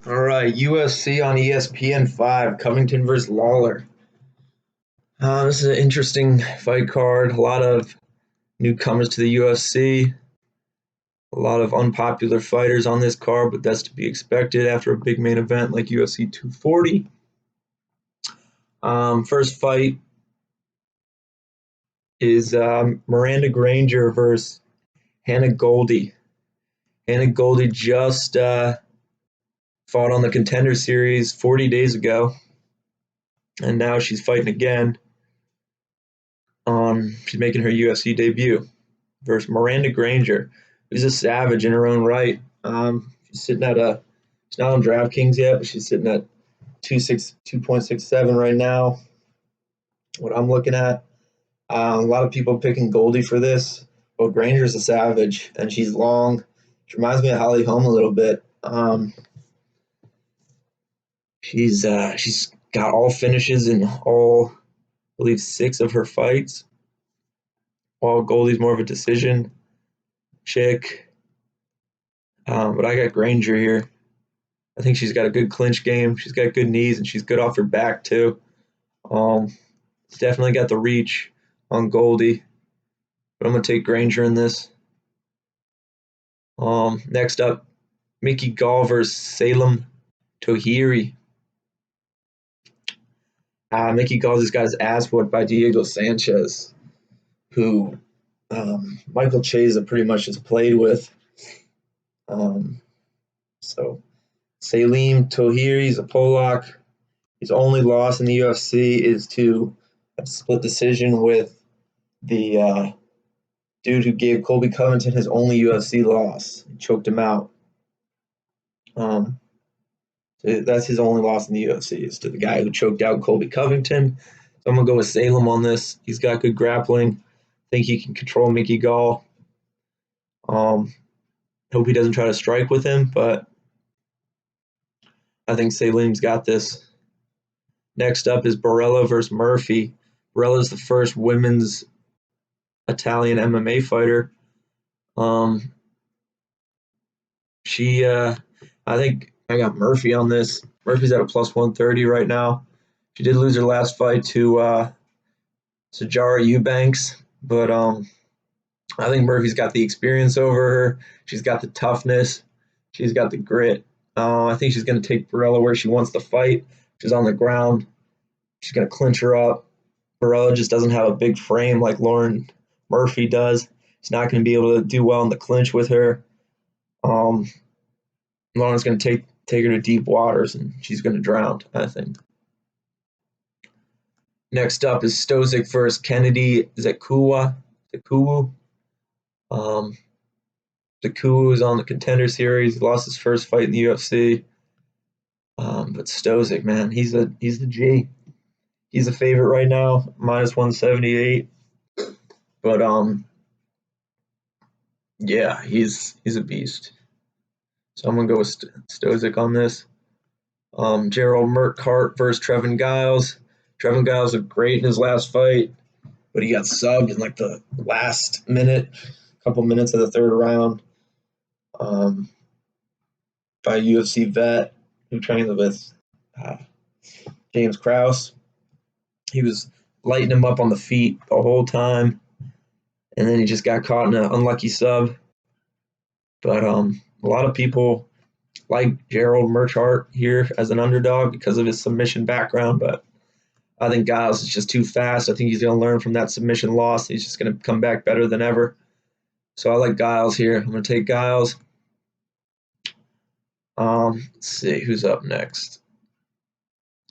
All right, UFC on ESPN 5, Covington versus Lawler. This is an interesting fight card. A lot of newcomers to the UFC, a lot of unpopular fighters on this card, but that's to be expected after a big main event like UFC 240. First fight is Miranda Granger versus Hannah Goldie. Hannah Goldie just fought on the Contender Series 40 days ago, and now she's fighting again. She's making her UFC debut versus Miranda Granger, who's a savage in her own right. She's sitting at she's not on DraftKings yet, but she's sitting at 2.67 right now. What I'm looking at, a lot of people picking Goldie for this. Well, Granger's a savage, and she's long. She reminds me of Holly Holm a little bit. She's got all finishes in all, I believe, 6 of her fights. While Goldie's more of a decision chick. But I got Granger here. I think she's got a good clinch game. She's got good knees, and she's good off her back, too. She's definitely got the reach on Goldie. But I'm going to take Granger in this. Next up, Mickey Gall versus Salem Tohiri. Mickey Gall just got his ass whooped by Diego Sanchez, who Michael Chiesa pretty much has played with. So Salim Tohiri's a Polak. His only loss in the UFC is to a split decision with the dude who gave Colby Covington his only UFC loss. He choked him out. So that's his only loss in the UFC, is to the guy who choked out Colby Covington. So I'm going to go with Salem on this. He's got good grappling. I think he can control Mickey Gall. Hope he doesn't try to strike with him, but I think Salim's got this. Next up is Barella versus Murphy. Barella's the first women's Italian MMA fighter. I think I got Murphy on this. Murphy's at a plus 130 right now. She did lose her last fight to Sajara Eubanks, but I think Murphy's got the experience over her. She's got the toughness. She's got the grit. I think she's going to take Barella where she wants to fight. She's on the ground. She's going to clinch her up. Barella just doesn't have a big frame like Lauren Murphy does. She's not going to be able to do well in the clinch with her. Lauren's going to take her to deep waters, and she's going to drown, I think. Next up is Stozic versus Kennedy Zekuwu. Zekuwu is on the Contender Series. He lost his first fight in the UFC. But Stozic, man, he's the G. He's a favorite right now, minus 178. But yeah, he's a beast. So I'm gonna go with Stozic on this. Gerald Merkhart versus Trevin Giles. Trevin Giles looked great in his last fight, but he got subbed in like the last couple minutes of the third round, by a UFC vet who trained with James Krause. He was lighting him up on the feet the whole time, and then he just got caught in an unlucky sub. But a lot of people like Gerald Merkhart here as an underdog because of his submission background, but I think Giles is just too fast. I think he's going to learn from that submission loss. He's just going to come back better than ever. So I like Giles here. I'm going to take Giles. Let's see who's up next.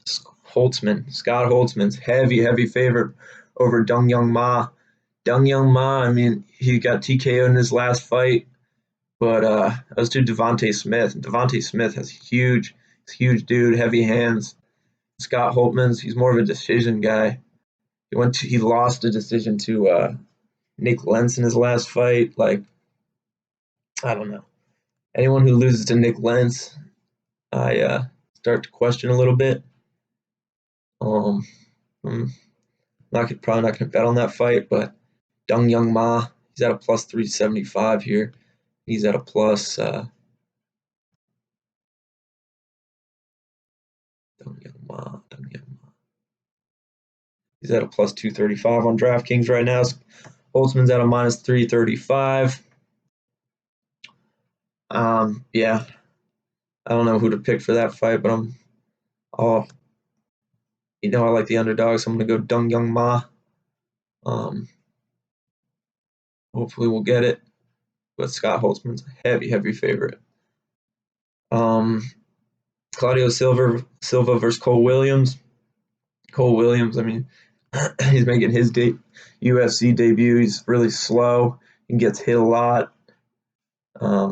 Scott Holtzman's heavy favorite over Dong Young Ma. Dong Young Ma, I mean, he got TKO'd in his last fight, but that was to Devontae Smith. Devontae Smith has huge dude, heavy hands. Scott Holtzman's, he's more of a decision guy. He lost a decision to Nick Lentz in his last fight. Like, I don't know. Anyone who loses to Nick Lentz, I start to question a little bit. I'm probably not going to bet on that fight, but Dong Young Ma, he's at a plus 375 here. He's at a plus He's at a plus 235 on DraftKings right now. Holtzman's at a minus 335. Yeah, I don't know who to pick for that fight, but I like the underdog, so I'm gonna go Dung Young Ma. Hopefully we'll get it, but Scott Holtzman's a heavy favorite. Claudio Silva versus Cole Williams. Cole Williams, I mean, he's making his UFC debut. He's really slow and gets hit a lot. I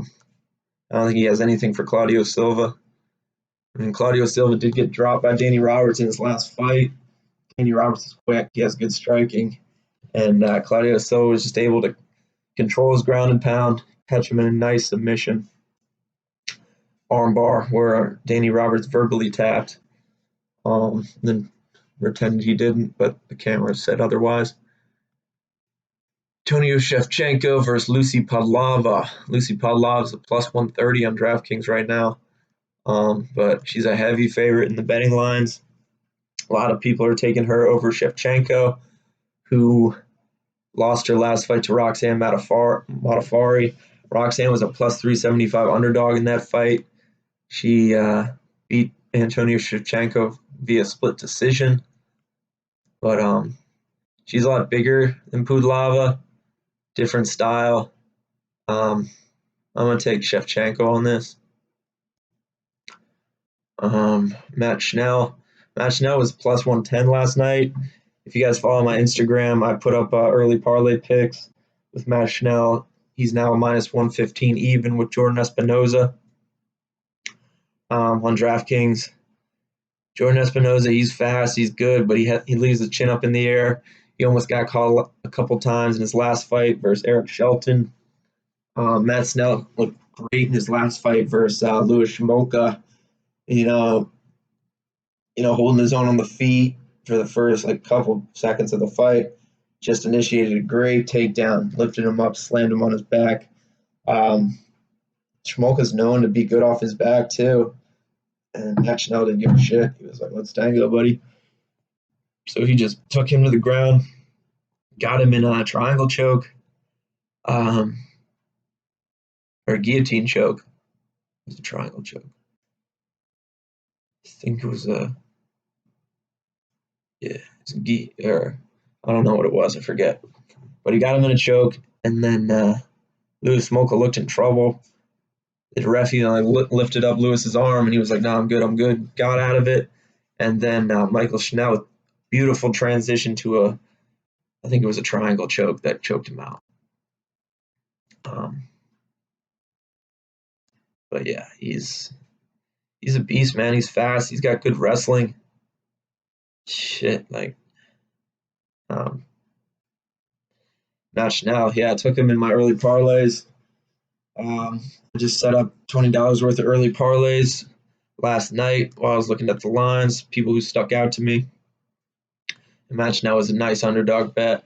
don't think he has anything for Claudio Silva. I mean, Claudio Silva did get dropped by Danny Roberts in his last fight. Danny Roberts is quick. He has good striking. And Claudio Silva was just able to control his ground and pound, catch him in a nice submission armbar where Danny Roberts verbally tapped. Then pretended he didn't, but the camera said otherwise. Antonio Shevchenko versus Lucy Pavlova. Lucy Pavlova is a plus 130 on DraftKings right now, but she's a heavy favorite in the betting lines. A lot of people are taking her over Shevchenko, who lost her last fight to Roxanne Modafferi. Roxanne was a plus 375 underdog in that fight. She beat Antonio Shevchenko via split decision, but she's a lot bigger than Pavlova, different style. I'm going to take Shevchenko on this. Matt Schnell. Matt Schnell was plus 110 last night. If you guys follow my Instagram, I put up early parlay picks with Matt Schnell. He's now a minus 115 even with Jordan Espinoza on DraftKings. Jordan Espinoza, he's fast, he's good, but he leaves the chin up in the air. He almost got caught a couple times in his last fight versus Eric Shelton. Matt Schnell looked great in his last fight versus Louis Smolka. Holding his own on the feet for the first couple seconds of the fight. Just initiated a great takedown, lifted him up, slammed him on his back. Smolka's known to be good off his back too. And Matt Schnell didn't give a shit. He was like, let's tango, buddy. So he just took him to the ground, got him in a triangle choke, or a guillotine choke. It was a triangle choke. I think it was or I don't know what it was. I forget. But he got him in a choke, and then Louis Smolka looked in trouble. The ref, lifted up Lewis's arm, and he was like, "No, I'm good." Got out of it, and then Michael Schnell, beautiful transition to I think it was a triangle choke that choked him out. But yeah, he's a beast, man. He's fast. He's got good wrestling. Shit, Matt Schnell. Yeah, I took him in my early parlays. I just set up $20 worth of early parlays last night while I was looking at the lines, people who stuck out to me. The match now was a nice underdog bet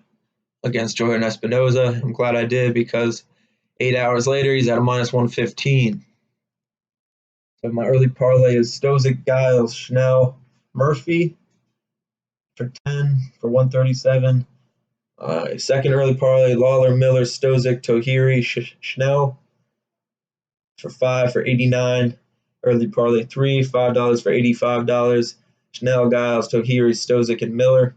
against Jordan Espinoza. I'm glad I did because 8 hours later, he's at a minus 115. So my early parlay is Stozic, Giles, Schnell, Murphy for 10 for 137. Second early parlay, Lawler, Miller, Stozic, Tohiri, Schnell for 5 for 89. Early parlay 3, $5 for $85. Schnell, Giles, Tohiri, Stozic, and Miller.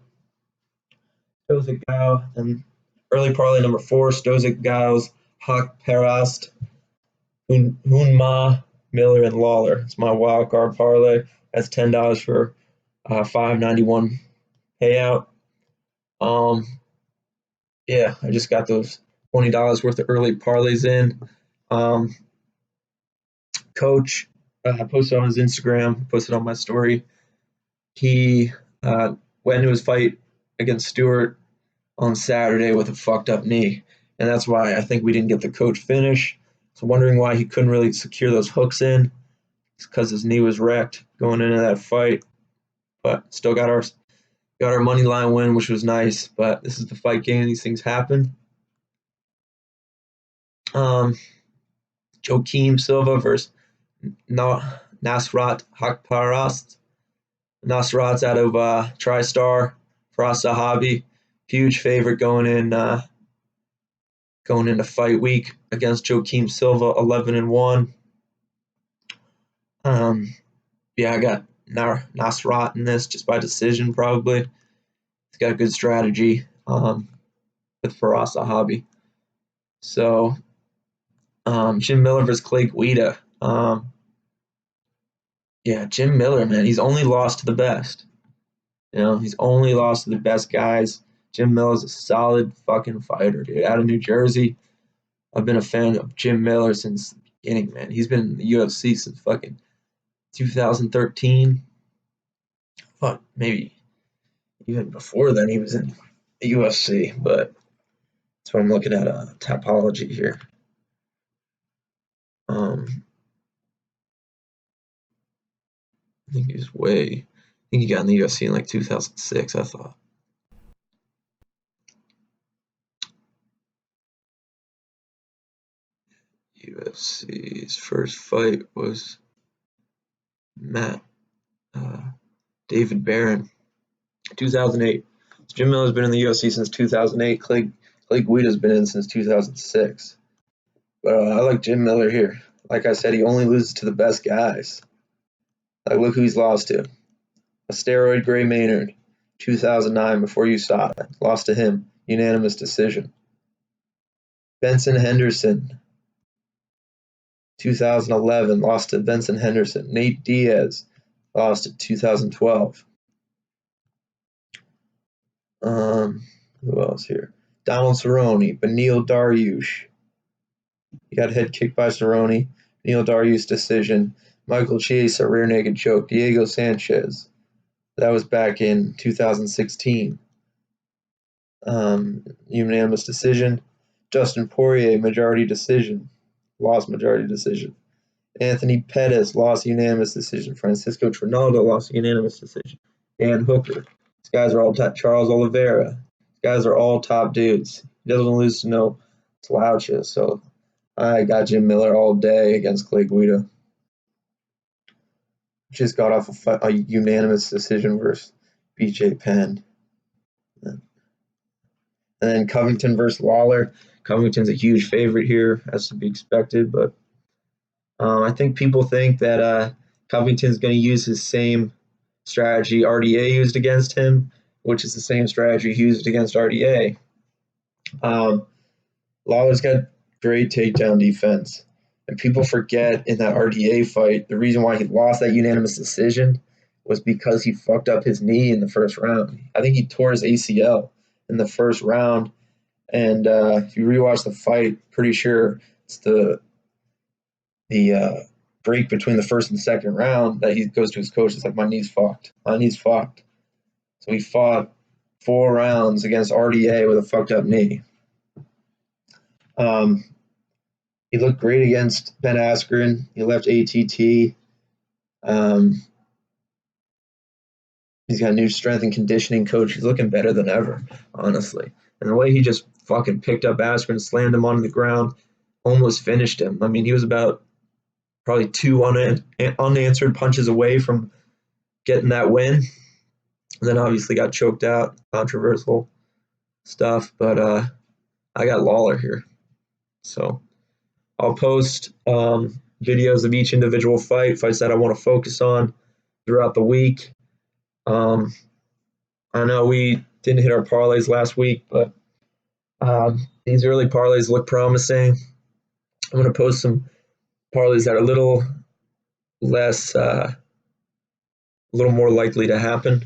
Stozic, Giles, and early parlay number 4, Stozic, Giles, Hawk, Perast, Hunma, Miller, and Lawler. It's my wild card parlay. That's $10 for $5.91 payout. Yeah, I just got those $20 worth of early parlays in. Coach, I posted on his Instagram, posted on my story. He went to his fight against Stewart on Saturday with a fucked up knee, and that's why I think we didn't get the coach finish. So wondering why he couldn't really secure those hooks in. It's because his knee was wrecked going into that fight, but still got our money line win, which was nice. But this is the fight game; these things happen. Joaquim Silva versus Nasrat Hakparast. Nasrat's out of TriStar. Faraz Sahabi, huge favorite going into fight week against Joaquim Silva, 11-1. Yeah, I got Nasrat in this just by decision probably. He's got a good strategy with Faraz Sahabi. So Jim Miller versus Clay Guida. Yeah, Jim Miller, man, he's only lost to the best. He's only lost to the best guys. Jim Miller's a solid fucking fighter, dude. Out of New Jersey. I've been a fan of Jim Miller since the beginning, man. He's been in the UFC since fucking 2013. Fuck, maybe even before then he was in the UFC, but that's what I'm looking at Tapology here. I think I think he got in the UFC in like 2006, I thought. UFC's first fight was David Barron, 2008. So Jim Miller's been in the UFC since 2008. Clay Guida's been in since 2006. But I like Jim Miller here. Like I said, he only loses to the best guys. Like, look who he's lost to. A steroid Gray Maynard, 2009, before USADA. Lost to him. Unanimous decision. Benson Henderson, 2011. Lost to Benson Henderson. Nate Diaz, lost in 2012. Who else here? Donald Cerrone, Beneil Dariush. He got head kicked by Cerrone. Beneil Dariush decision. Michael Chiesa, rear naked choke. Diego Sanchez. That was back in 2016. Unanimous decision. Justin Poirier, majority decision. Lost majority decision. Anthony Pettis, lost unanimous decision. Francisco Trinaldo, lost unanimous decision. Dan Hooker. These guys are all top. Charles Oliveira. These guys are all top dudes. He doesn't lose to no slouches. So I got Jim Miller all day against Clay Guida. Just got off a unanimous decision versus BJ Penn. And then Covington versus Lawler. Covington's a huge favorite here, as to be expected, but I think people think that Covington's going to use his same strategy RDA used against him, which is the same strategy he used against RDA. Lawler's got great takedown defense. And people forget in that RDA fight, the reason why he lost that unanimous decision was because he fucked up his knee in the first round. I think he tore his ACL in the first round. And if you rewatch the fight, pretty sure it's the break between the first and second round that he goes to his coach. It's like, my knee's fucked. My knee's fucked. So he fought 4 rounds against RDA with a fucked up knee. He looked great against Ben Askren. He left ATT. He's got a new strength and conditioning coach. He's looking better than ever, honestly. And the way he just fucking picked up Askren, slammed him onto the ground, almost finished him. I mean, he was about probably 2 unanswered punches away from getting that win. And then obviously got choked out. Controversial stuff. But I got Lawler here. So I'll post videos of each individual fights that I want to focus on throughout the week. I know we didn't hit our parlays last week, but these early parlays look promising. I'm going to post some parlays that are a little less, a little more likely to happen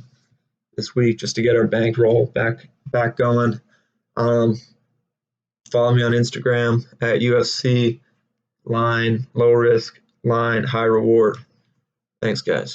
this week, just to get our bankroll back going. Follow me on Instagram at UFC line low risk line high reward. Thanks, guys.